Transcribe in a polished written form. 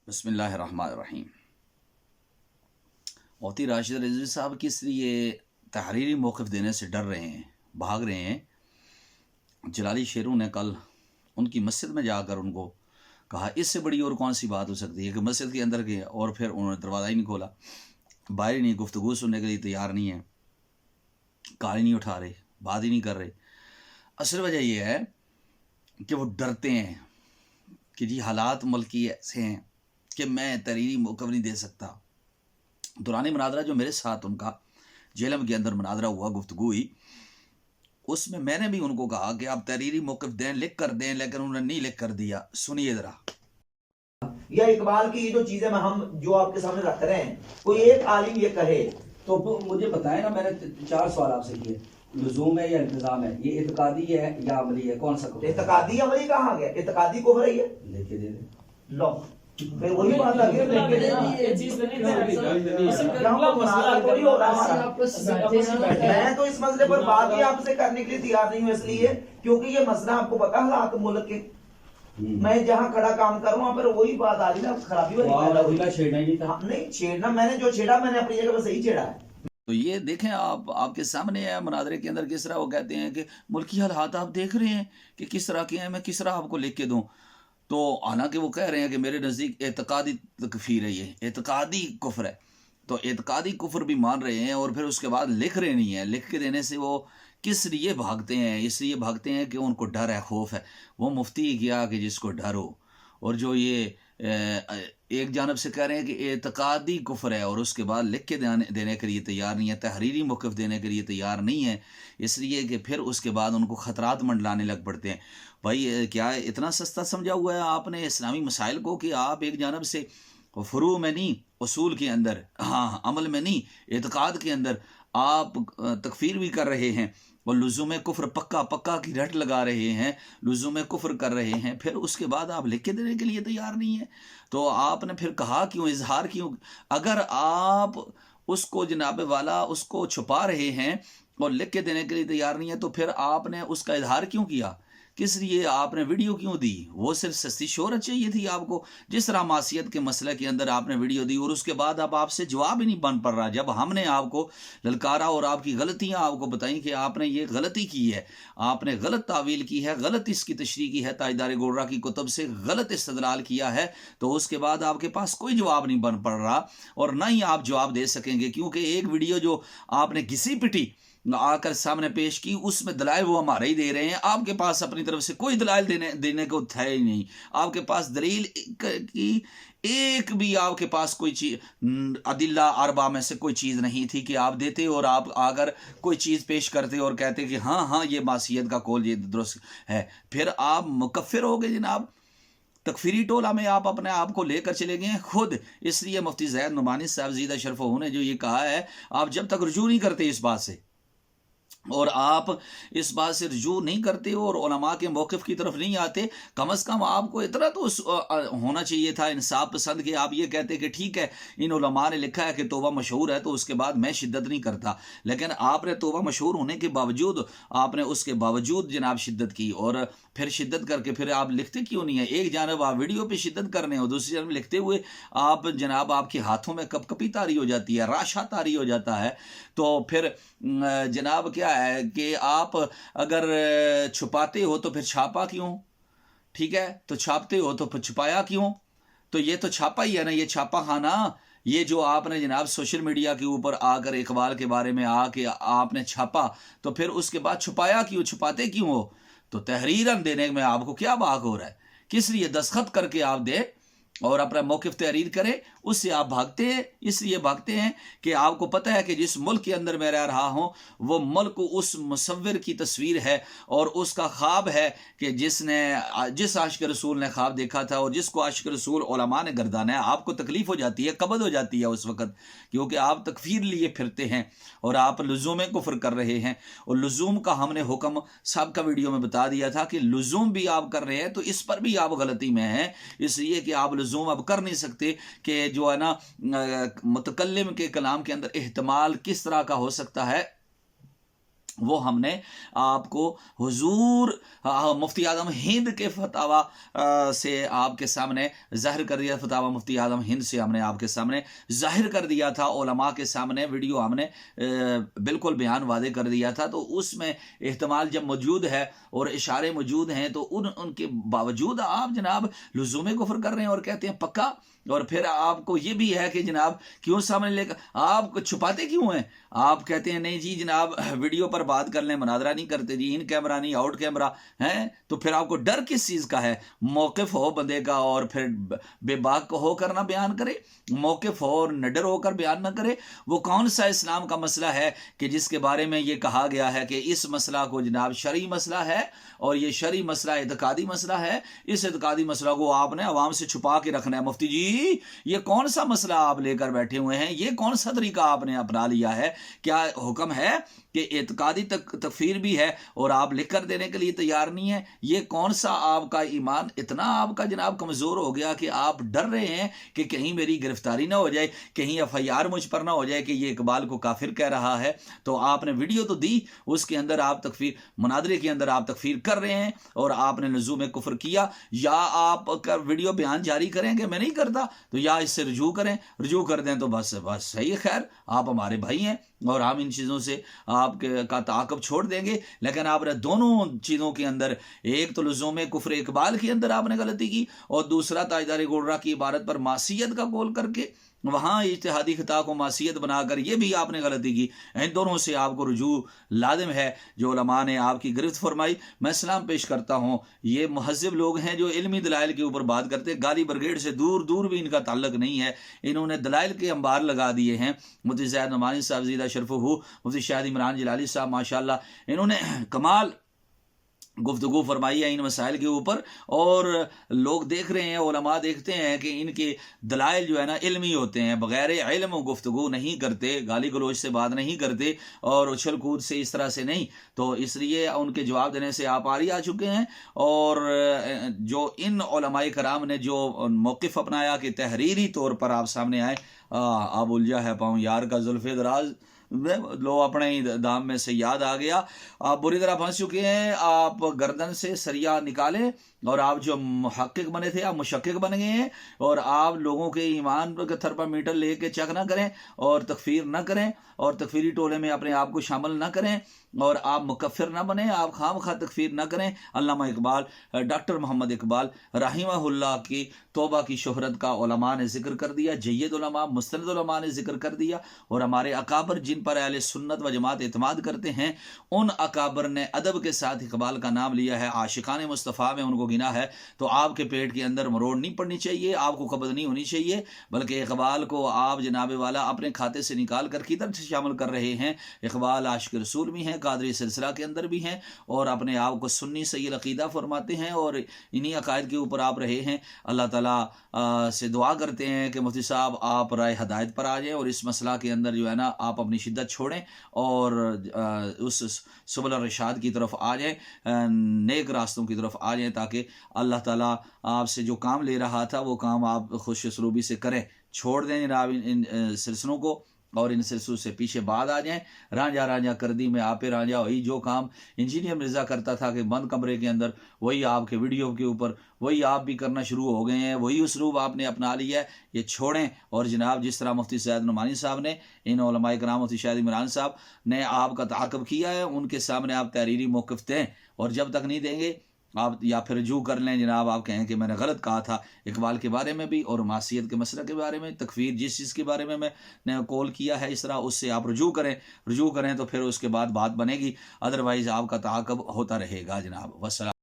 बिस्मिल्लाहिर्रहमानिर्रहीम। मोती राशिद रिजवी साहब किस लिए तहरीरी मौक़िफ़ देने से डर रहे हैं, भाग रहे हैं। जलाली शेरों ने कल उनकी मस्जिद में जाकर उनको कहा, इससे बड़ी और कौन सी बात हो सकती है कि मस्जिद के अंदर गए और फिर उन्होंने दरवाज़ा ही नहीं खोला, बाहर ही नहीं, गुफ्तगू सुनने के लिए तैयार नहीं है, कॉल ही नहीं उठा रहे, बात ही नहीं कर रहे। असल वजह यह है कि वो डरते हैं कि जी हालात मुल्क की ऐसे हैं कि मैं तहरीरी मौक़िफ़ नहीं दे सकता। दौरान मुनादरा जो मेरे साथ उनका जेलम के अंदर मुनादरा हुआ, गुफ्तगू हुई, उसमें मैंने भी उनको कहा कि आप तहरीरी मौक़िफ़ दें, लिख कर दें, लेकिन उन्होंने नहीं लिख कर दिया। सुनिए ज़रा। या इकबाल की जो चीजें हम जो आपके सामने रख रहे हैं, कोई एक आलिम ये कहे तो मुझे बताएं ना। मैंने 4 सवाल आपसे किए, लुज़ूम है या इंतजाम है, ये इत्कादी है या अमली है, कौन सा कुफ्र है? इत्कादी अमली कहाँ गया? इत्कादी कुफ्र है ये। लिखे दे दे। लो फिर वही बात आ गई, यहाँ पर मुनाज़रा थोड़ी हो रहा हमारा। मैं तो इस मसले पर बात ही आपसे करने के लिए तैयार नहीं हूँ, इसलिए क्योंकि ये मसला आपको पता है हालात मुल्क के। मैं जहाँ खड़ा काम कर रहा हूँ वहाँ पर वही बात आ रही ना, खराबी वाली। छेड़ना ही नहीं था। नहीं छेड़ना, मैंने जो छेड़ा मैंने अपनी जगह पर सही छेड़ा है। तो ये देखें, आपके सामने है मुनादरे के अंदर किस तरह वो कहते हैं कि मुल्की हालात आप देख रहे हैं कि किस तरह के हैं, मैं किस तरह आपको लिख के दूं। तो हालांकि वो कह रहे हैं कि मेरे नज़दीक एतकादी तकफीर है, ये एतकादी कुफ्र है। तो एतकादी कुफ्र भी मान रहे हैं और फिर उसके बाद लिख रहे नहीं हैं। लिख के देने से वो किस लिए भागते हैं? इसलिए भागते हैं कि उनको डर है, खौफ है। वो मुफ्ती किया कि जिसको डर हो, और जो ये एक जानब से कह रहे हैं कि एतकादी कुफ्र है और उसके बाद लिख के देने के लिए तैयार नहीं है, तहरीरी मौक़िफ़ देने के लिए तैयार नहीं है, इसलिए कि फिर उसके बाद उनको ख़तरात मंडलाने लग पड़ते हैं। भाई क्या इतना सस्ता समझा हुआ है आपने इस्लामी मसाइल को कि आप एक जानब से फ़ुरू में नहीं, उसूल के अंदर, हाँ अमल में नहीं, एतकाद के अंदर आप तकफीर भी कर रहे हैं और लुज़ूम कुफ्र पक्का पक्का की रट लगा रहे हैं, लुज़ूम कुफ्र कर रहे हैं, फिर उसके बाद आप लिख के देने के लिए तैयार नहीं है। तो आपने फिर कहा क्यों, इजहार क्यों? अगर आप उसको जनाब वाला उसको छुपा रहे हैं और लिख के देने के लिए तैयार नहीं है, तो फिर आपने उसका इजहार क्यों किया? किस लिए आपने वीडियो क्यों दी? वो सिर्फ सस्ती शोहरत चाहिए थी आपको। जिस तरह मासियत के मसले के अंदर आपने वीडियो दी और उसके बाद अब आपसे जवाब ही नहीं बन पड़ रहा। जब हमने आपको ललकारा और आपकी गलतियां आपको बताई कि आपने ये गलती की है, आपने गलत तावील की है, गलत इसकी तशरीह की है, ताजदार गोर्रा की कुतुब से गलत इस्तदलाल किया है, तो उसके बाद आपके पास कोई जवाब नहीं बन पड़ रहा और ना ही आप जवाब दे सकेंगे, क्योंकि एक वीडियो जो आपने घिसी पिटी आकर सामने पेश की, उसमें दलाइल वो हमारे ही दे रहे हैं। आपके पास अपनी तरफ से कोई दलाइल देने को है ही नहीं। आपके पास दलील की एक भी आपके पास कोई चीज अदिल्ला अरबा में से कोई चीज़ नहीं थी कि आप देते और आप अगर कोई चीज़ पेश करते और कहते कि हाँ हाँ ये मासियत का कौल ये दुरुस्त है, फिर आप मुकफ़िर हो गए जनाब। तकफीरी टोला में आप अपने आप को लेकर चले गए हैं खुद। इसलिए मुफ्ती ज़ैद नुमानी साहब ज़ीदा शरफ़ ने जो ये कहा है, आप जब तक रुजू नहीं करते इस बात से, और आप इस बात से रुजू नहीं करते और उलमा के मौक़िफ़ की तरफ नहीं आते, कम अज़ कम आपको इतना तो होना चाहिए था इंसाफ पसंद कि आप ये कहते कि ठीक है इन उलमा ने लिखा है कि तौबा मशहूर है, तो उसके बाद मैं शिद्दत नहीं करता। लेकिन आपने तौबा मशहूर होने के बावजूद आपने उसके बावजूद जनाब शिद्दत की, और फिर शिद्दत करके फिर आप लिखते क्यों नहीं है? एक जानब आप वीडियो पे शिद्दत करने हो, दूसरी जानब लिखते हुए आप जनाब आपके हाथों में कपकपी तारी हो जाती है, राशा तारी हो जाता है। तो फिर जनाब क्या है कि आप अगर छुपाते हो तो फिर छापा क्यों? ठीक है, तो छापते हो तो फिर छुपाया क्यों? तो ये तो छापा ही है ना, ये छापा खाना। ये जो आपने जनाब सोशल मीडिया के ऊपर आकर इकबाल के बारे में आके आपने छापा, तो फिर उसके बाद छुपाया क्यों, छुपाते क्यों हो? तो तहरीरन देने में आपको क्या भाग हो रहा है? किस लिए दस्तखत करके आप दे और अपना मौक़िफ़ तहरीर करें, उससे आप भागते हैं। इसलिए भागते हैं कि आपको पता है कि जिस मुल्क के अंदर मैं रह रहा हूँ वो मुल्क उस मुसव्विर की तस्वीर है और उसका ख्वाब है कि जिस आशिक रसूल ने ख्वाब देखा था और जिसको आशिक रसूल उलमा ने गर्दाना है। आपको तकलीफ़ हो जाती है, कबद हो जाती है उस वक़्त, क्योंकि आप तकफीर लिए फिरते हैं और आप लुज़ूम कुफ्र कर रहे हैं। और लुज़ूम का हमने हुक्म सब का वीडियो में बता दिया था कि लुज़ूम भी आप कर रहे हैं, तो इस पर भी आप गलती में हैं, इसलिए कि आप लुज़ूम अब कर नहीं सकते कि जो है ना मुतकल्लिम के कलाम के अंदर एहतमाल किस तरह का हो सकता है वो हमने आपको हुजूर मुफ्ती आजम हिंद के फतावा से आपके सामने ज़ाहिर कर दिया। फतावा मुफ्ती आजम हिंद से हमने आपके सामने ज़ाहिर कर दिया था, उलमा के सामने वीडियो हमने बिल्कुल बयान वादे कर दिया था। तो उसमें एहतमाल जब मौजूद है और इशारे मौजूद हैं, तो उनके बावजूद आप जनाब लुज़ूम कुफ्र कर रहे हैं और कहते हैं पक्का। और फिर आपको ये भी है कि जनाब क्यों सामने लेकर आप छुपाते क्यों हैं? आप कहते हैं नहीं जी जनाब वीडियो पर बात कर लें, मुनादरा नहीं करते जी, इन कैमरा नहीं आउट कैमरा है। तो फिर आपको डर किस चीज़ का है? मौक़िफ़ हो बंदे का और फिर बेबाक होकर ना बयान करे, मौक़िफ़ हो और निडर होकर बयान ना करे। वो कौन सा इस्लाम का मसला है कि जिसके बारे में ये कहा गया है कि इस मसला को जनाब शरई मसला है और ये शरई मसला इत्कादी मसला है। इस इत्कादी मसला को आपने अवाम से छुपा के रखना है। मुफ्ती जी ये कौन सा मसला आप लेकर बैठे हुए हैं? ये कौन सा तरीका आपने अपना लिया है? क्या हुक्म है कि इत्कादी तकफीर भी है और आप लिख कर देने के लिए तैयार नहीं है? ये कौन सा आपका ईमान इतना आपका जनाब कमज़ोर हो गया कि आप डर रहे हैं कि कहीं मेरी गिरफ्तारी ना हो जाए, कहीं FIR मुझ पर ना हो जाए कि ये इकबाल को काफिर कह रहा है। तो आपने वीडियो तो दी, उसके अंदर आप तकफीर मुनादरे के अंदर आप तकफीर कर रहे हैं और आपने लुज़ूम कुफ्र किया। या आप वीडियो बयान जारी करेंगे मैं नहीं करता, तो या इससे रुजू करें, रुजू कर दें तो बस सही है। खैर आप हमारे भाई हैं और हम इन चीज़ों से आपके का ताक़ब छोड़ देंगे। लेकिन आपने दोनों चीज़ों के अंदर, एक तो लुज़ूम कुफ्र इकबाल के अंदर आपने गलती की और दूसरा ताजदार गुर्रा की इबारत पर मासियत का कौल करके वहाँ इज्तिहादी खिता को मासियत बनाकर ये भी आपने गलती की। इन दोनों से आपको रुजू लाजिम है। जो उलमा ने आपकी गिरफ्त फरमाई, मैं सलाम पेश करता हूँ। ये महज़िब लोग हैं जो इल्मी दलाइल के ऊपर बात करते हैं। गाली ब्रिगेड से दूर दूर भी इनका ताल्लुक नहीं है। इन्होंने दलाइल के अंबार लगा दिए हैं। मुफ्ती ज़ैद नुमानी साहब ज़ीदा शरफ़ुहू, मुफ्ती शाहिद इमरान जलाली साहब माशाअल्लाह इन्होंने कमाल गुफ्तगू फरमाई है इन मसाइल के ऊपर। और लोग देख रहे हैं, उलमा देखते हैं कि इनके दलाइल जो है ना इल्मी होते हैं, बग़ैर इल्म गुफ्तगू नहीं करते, गाली गलोच से बात नहीं करते और उछल कूद से इस तरह से नहीं। तो इसलिए उनके जवाब देने से आप आरी आ चुके हैं। और जो इन उलमाए कराम ने जो मौक़िफ़ अपनाया कि तहरीरी तौर पर आप सामने आए, अब उलझा है पाऊँ यार का जुल्फ़े दराज, लो अपने ही दाम में से याद आ गया। आप बुरी तरह फंस चुके हैं। आप गर्दन से सरिया निकालें और आप जो मुहक्किक बने थे आप मुशक्किक बन गए हैं। और आप लोगों के ईमान के थर्मामीटर लेके चेक ना करें और तकफीर ना करें और तकफीरी टोले में अपने आप को शामिल ना करें और आप मुकफ़िर ना बने, आप खामखा तकफीर ना करें। अल्लामा इकबाल, डॉक्टर मोहम्मद इकबाल रहिमहुल्लाह की तौबा की शोहरत का उलमा ने जिक्र कर दिया, जय्यद उलमा मुस्तनद उलमा ने जिक्र कर दिया। और हमारे अकाबर जिन पर अहले सुन्नत व जमात एतमाद करते हैं, उन अकाबर ने अदब के साथ इकबाल का नाम लिया है, आशिकाने मुस्तफ़ा में उनको गिना है। तो आपके पेट के अंदर मरोड़ नहीं पड़नी चाहिए, आपको कब्ज़ नहीं होनी चाहिए, बल्कि इकबाल को आप जनाब वाला अपने खाते से निकाल कर किधर से शामिल कर रहे हैं। इकबाल आशिक रसूल भी हैं, कादरी सिलसिला के अंदर भी हैं और अपने आप को सुन्नी सैयद अकीदा फरमाते हैं और इन्हीं अकायद के ऊपर आप रहे हैं। अल्लाह ताला से दुआ करते हैं कि मुफ्ती साहब आप राय हदायत पर आ जाएं और इस मसला के अंदर जो है ना आप अपनी शिद्दत छोड़ें और उस सुबुल रशाद की तरफ आ जाएं, नेक रास्तों की तरफ आ जाएं, ताकि अल्लाह ताला आपसे जो काम ले रहा था वो काम आप खुश उसलूबी से करें। छोड़ दें जनाब इन सिलसिलों को और इन सिलसिलों से पीछे बाद आ जाएं। रांझा रांझा कर दी मैं आपे रांझा, वही जो काम इंजीनियर मिर्ज़ा करता था कि बंद कमरे के अंदर, वही आपके वीडियो के ऊपर वही आप भी करना शुरू हो गए हैं, वही उसलूब आपने अपना लिया है। ये छोड़ें और जनाब जिस तरह मुफ्ती सैयद नुमानी साहब ने, इन उलमाए कराम मुफ्ती शाहिद इमरान साहब ने आपका ताक़ब किया है, उनके सामने आप तहरीरी मौक़िफ़ दें। और जब तक नहीं देंगे आप या फिर रजू कर लें जनाब, आप कहें कि मैंने गलत कहा था इकबाल के बारे में भी और मासियत के मसले के बारे में, तकफीर जिस चीज़ के बारे में मैंने कॉल किया है इस तरह, उससे आप रजू करें तो फिर उसके बाद बात बनेगी। अदरवाइज़ आपका ताक़ब होता रहेगा जनाब। वस्सलाम।